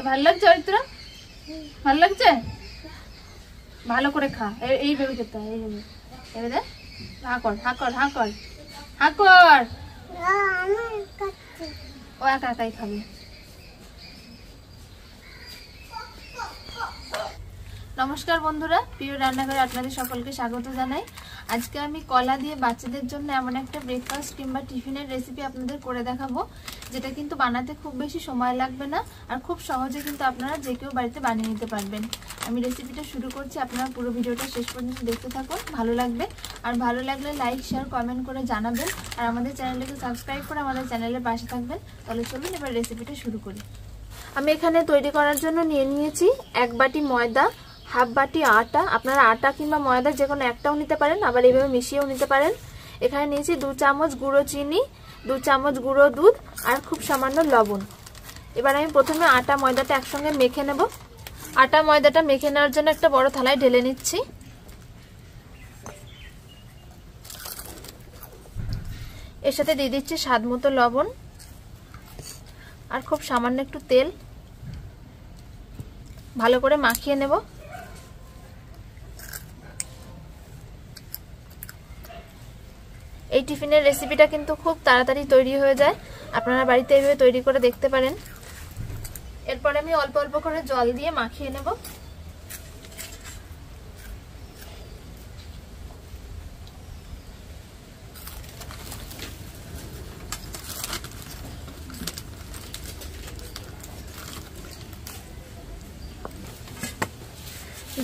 ভালো লাগছে অরিত্র? ভালো লাগছে? ভালো করে খা। এইভাবে খেতে হয়, এইভাবে। এবার দে, হা কর, হা কর, হা কর, হা কর। ও একা একাই খাবে। নমস্কার বন্ধুরা, প্রিয় রান্নাঘরে আপনাদের সকলকে স্বাগত জানাই। আজকে আমি কলা দিয়ে বাচ্চাদের জন্য এমন একটা ব্রেকফাস্ট কিংবা টিফিনের রেসিপি আপনাদের করে দেখাবো, যেটা কিন্তু বানাতে খুব বেশি সময় লাগবে না, আর খুব সহজে কিন্তু আপনারা যে কেউ বাড়িতে বানিয়ে নিতে পারবেন। আমি রেসিপিটা শুরু করছি, আপনারা পুরো ভিডিওটা শেষ পর্যন্ত দেখতে থাকুন, ভালো লাগবে। আর ভালো লাগলে লাইক, শেয়ার, কমেন্ট করে জানাবেন, আর আমাদের চ্যানেলটাকে সাবস্ক্রাইব করে আমাদের চ্যানেলের পাশে থাকবেন। তাহলে চলুন এবার রেসিপিটা শুরু করি। আমি এখানে তৈরি করার জন্য নিয়ে নিয়েছি 1 বাটি ময়দা, হাফ বাটি আটা। আপনারা আটা কিংবা ময়দা যে কোনো একটাও নিতে পারেন, আবার এইভাবে মিশিয়েও নিতে পারেন। এখানে নিয়েছি 2 চামচ গুঁড়ো চিনি, 2 চামচ গুঁড়ো দুধ, আর খুব সামান্য লবণ। এবার আমি প্রথমে আটা ময়দাটা একসঙ্গে মেখে নেব। আটা ময়দাটা মেখে নেওয়ার জন্য একটা বড় থালায় ঢেলে নিচ্ছি। এর সাথে দিয়ে দিচ্ছি স্বাদ মতো লবণ, আর খুব সামান্য একটু তেল। ভালো করে মাখিয়ে নেব। এই টিফিনের রেসিপিটা কিন্তু খুব তাড়াতাড়ি তৈরি হয়ে যায়, আপনারা বাড়িতে এইভাবে তৈরি করে দেখতে পারেন। এরপরে আমি অল্প অল্প করে জল দিয়ে মাখিয়ে নেব।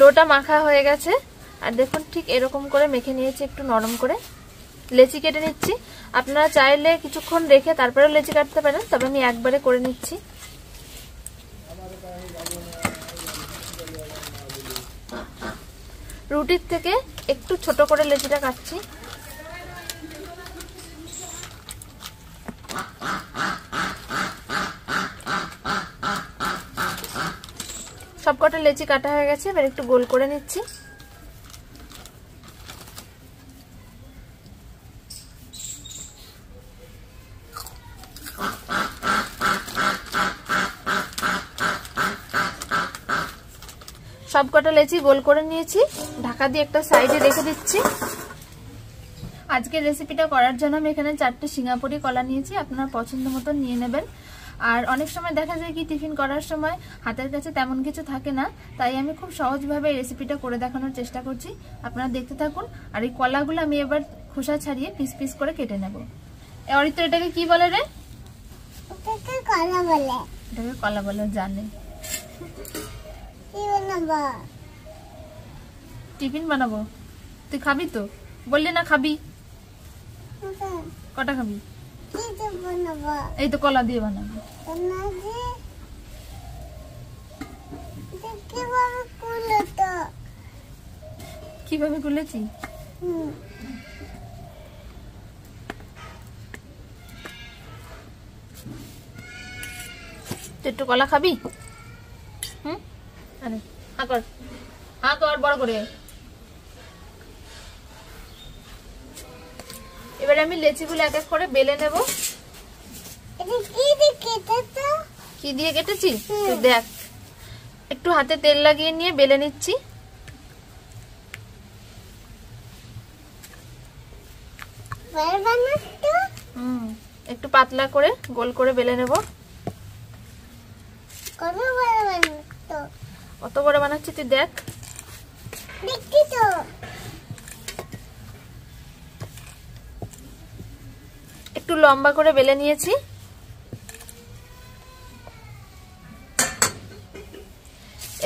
ডোটা মাখা হয়ে গেছে, আর দেখুন ঠিক এরকম করে মেখে নিয়েছি, একটু নরম করে। লেচি কেটে নিচ্ছি। আপনারা চাইলে কিছুক্ষণ রেখে তারপরে লেচি কাটতে পারেন, তবে আমি একবারে করে নিচ্ছি। রুটির থেকে একটু ছোট করে লেচিটা কাটছি। সবকটা লেচি কাটা হয়ে গেছে, এবার একটু গোল করে নিচ্ছি। সবকটা লেচি গোল করে নিয়েছি, ঢাকা দিয়ে একটা সাইডে রেখে দিচ্ছি। আজকের রেসিপিটা করার জন্য আমি এখানে 4টে সিঙ্গাপুরি কলা নিয়েছি, আপনারা পছন্দ মতো নিয়ে নেবেন। আর অনেক সময় দেখা যায় কি টিফিন করার সময় হাতের কাছে তেমন কিছু থাকে না, তাই আমি খুব সহজভাবে এই রেসিপিটা করে দেখানোর চেষ্টা করছি, আপনারা দেখতে থাকুন। আর এই কলাগুলো আমি এবার খোসা ছাড়িয়ে পিস পিস করে কেটে নেব। অরিত্র, এটাকে কি বলে রে? এটাকে কলা বলে। এটাকে কলা বলে, জানে। টিফিন বানাবো, তুই খাবি তো? বললি না খাবি? কটা খাবি? এই তো কলা দিয়ে বানাবো। কিভাবে খুলেছি? তুই একটু কলা খাবি? আরে হা কর, হা কর বড় করে। এবারে আমি লেচিগুলো এক এক করে বেলে নেব। কি দিয়ে কেটেছি তুই দেখ। একটু হাতে তেল লাগিয়ে নিয়ে বেলে নিচ্ছি। একটু পাতলা করে গোল করে বেলে নেব। কত বড় বানাচ্ছি তুই দেখ। একটু লম্বা করে বেলে নিয়েছি।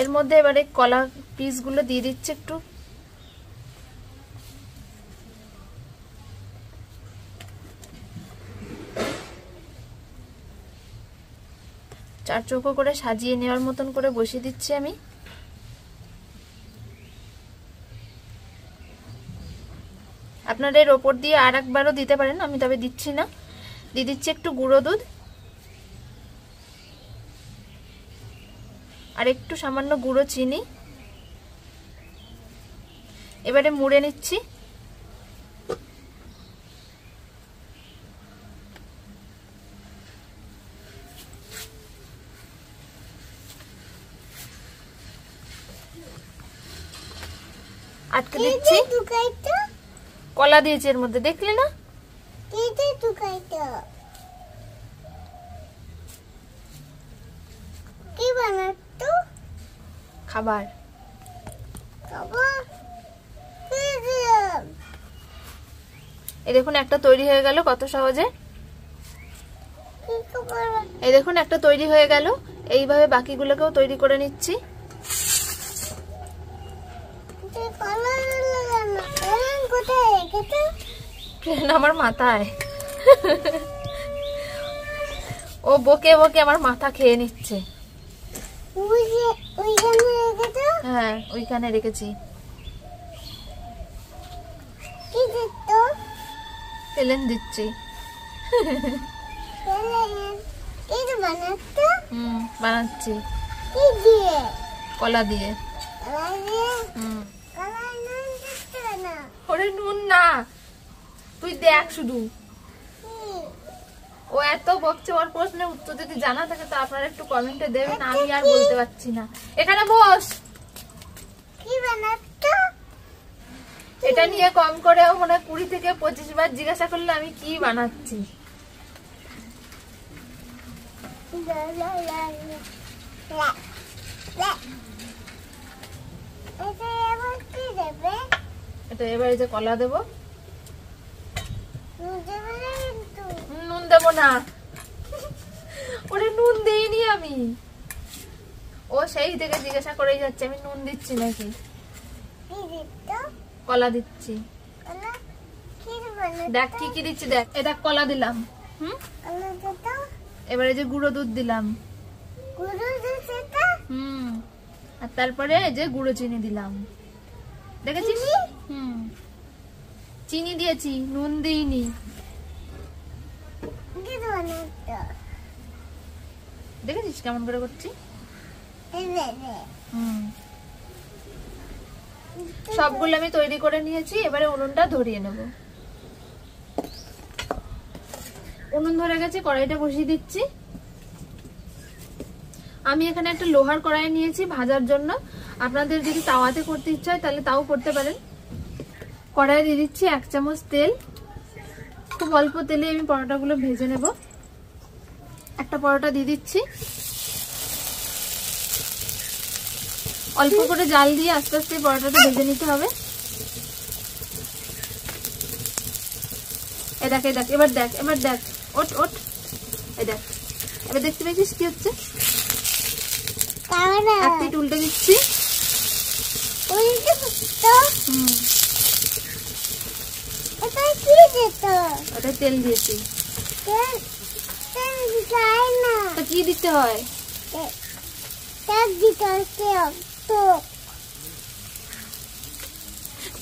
এর মধ্যে এবারে কলা পিসগুলো দিয়ে দিচ্ছি একটু। চার চৌকো করে সাজিয়ে নেওয়ার মতন করে বসিয়ে দিচ্ছি আমি। আপনারা এর ওপর দিয়ে আর একবারও দিতে পারেন, আমি তবে দিচ্ছি না। দিয়ে দিচ্ছি একটু গুঁড়ো দুধ, আর একটু সামান্য গুঁড়ো চিনি। এবারে মুড়ে নিচ্ছি। আটকে দিচ্ছি। কলা দিয়েছি এর মধ্যে, দেখলে না? কি বানাতো? খাবার। এই দেখুন একটা তৈরি হয়ে গেল কত সহজে। এই দেখুন একটা তৈরি হয়ে গেল। এইভাবে বাকিগুলোকেও তৈরি করে নিচ্ছি। আমার মাথায় ও বকে বকে আমার মাথা খেয়ে নিচ্ছে। হ্যাঁ ওইখানে রেখেছি। তেলেন দিচ্ছি। বানাচ্ছি কলা দিয়ে। ওরে নুন না, তুই দেখ শুধু। ও এত বকছে, ওর প্রশ্নের উত্তর যদি জানা থাকে তো আপনারা একটু কমেন্টে দেবেন, আমি আর বলতে পারছি না। এখানে বস। এটা নিয়ে কম করেও মনে হয় 20 থেকে 25 বার জিজ্ঞাসা করলে আমি কি বানাচ্ছি। এটা এবারে যে কলা দেবো। নুন দেব না, ওরে নুন দিইনি আমি। ও সেই থেকে জিজ্ঞাসা করেই যাচ্ছে আমি নুন দিচ্ছি নাকি। কলা দিচ্ছি, দেখ কি কি দিচ্ছি দেখ। এটা কলা দিলাম। এবারে যে গুঁড়ো দুধ দিলাম। আর তারপরে যে গুঁড়ো চিনি দিলাম, দেখেছিস? চিনি দিয়েছি, নুন দিইনি। দেখেছিস কেমন করে করছি? সবগুলো আমি তৈরি করে নিয়েছি। এবারে উনুনটা ধরিয়ে নেব। উনুন ধরে গেছে, কড়াইটা বসিয়ে দিচ্ছি। আমি এখানে একটা লোহার কড়াই নিয়েছি ভাজার জন্য। আপনাদের যদি তাওয়াতে করতে ইচ্ছা হয় তাহলে তাও করতে পারেন। কড়াই দিয়ে দিচ্ছি 1 চামচ তেল। খুব অল্প তেলে আমি পরোটাগুলো ভেজে নেব। একটা পরোটা দিয়ে দিচ্ছি। অল্প করে জাল দিয়ে আস্তে আস্তে পরোটাটা ভেজে নিতে হবে। দেখ দেখ, এবার দেখ, এবার দেখ, ওঠ ওঠ। এই দেখ, এবার দেখতে পেয়েছিস কি হচ্ছে? এক পিঠ উল্টে দিচ্ছি। ওটা তেল দিয়েছি। কি দিতে হয়?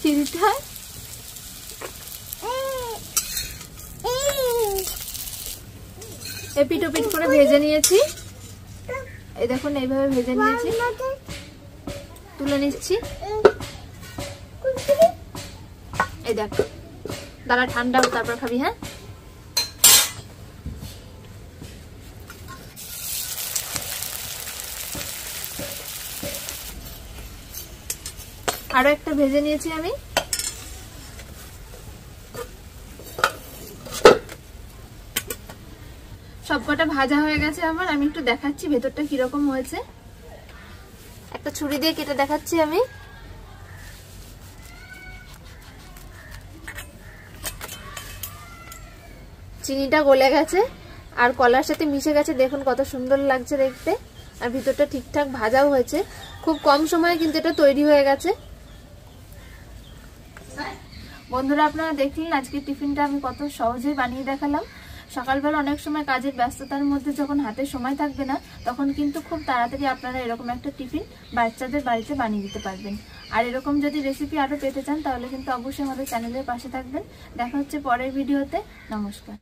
কি দিতে হয়? এপিট ওপিট করে ভেজে নিয়েছি। এই দেখুন এইভাবে ভেজে নিয়েছি। তুলে নিচ্ছি। এই দেখ, দাঁড়া ঠান্ডা তারপর খাবি। হ্যাঁ আরো একটা ভেজে নিয়েছি আমি। সবকটা ভাজা হয়ে গেছে আমার। আমি একটু দেখাচ্ছি ভেতরটা কিরকম হয়েছে। একটা ছুরি দিয়ে কেটে দেখাচ্ছি আমি। চিনিটা গলে গেছে আর কলার সাথে মিশে গেছে। দেখুন কত সুন্দর লাগছে দেখতে। আর ভিতরটা ঠিকঠাক ভাজাও হয়েছে। খুব কম সময়ে কিন্তু এটা তৈরি হয়ে গেছে। বন্ধুরা আপনারা দেখলেন আজকের টিফিনটা আমি কত সহজেই বানিয়ে দেখালাম। সকালবেলা অনেক সময় কাজের ব্যস্ততার মধ্যে যখন হাতে সময় থাকবে না, তখন কিন্তু খুব তাড়াতাড়ি আপনারা এরকম একটা টিফিন বাচ্চাদের বাড়িতে বানিয়ে দিতে পারবেন। আর এরকম যদি রেসিপি আরো পেতে চান তাহলে কিন্তু অবশ্যই আমাদের চ্যানেলের পাশে থাকবেন। দেখা হচ্ছে পরের ভিডিওতে। নমস্কার।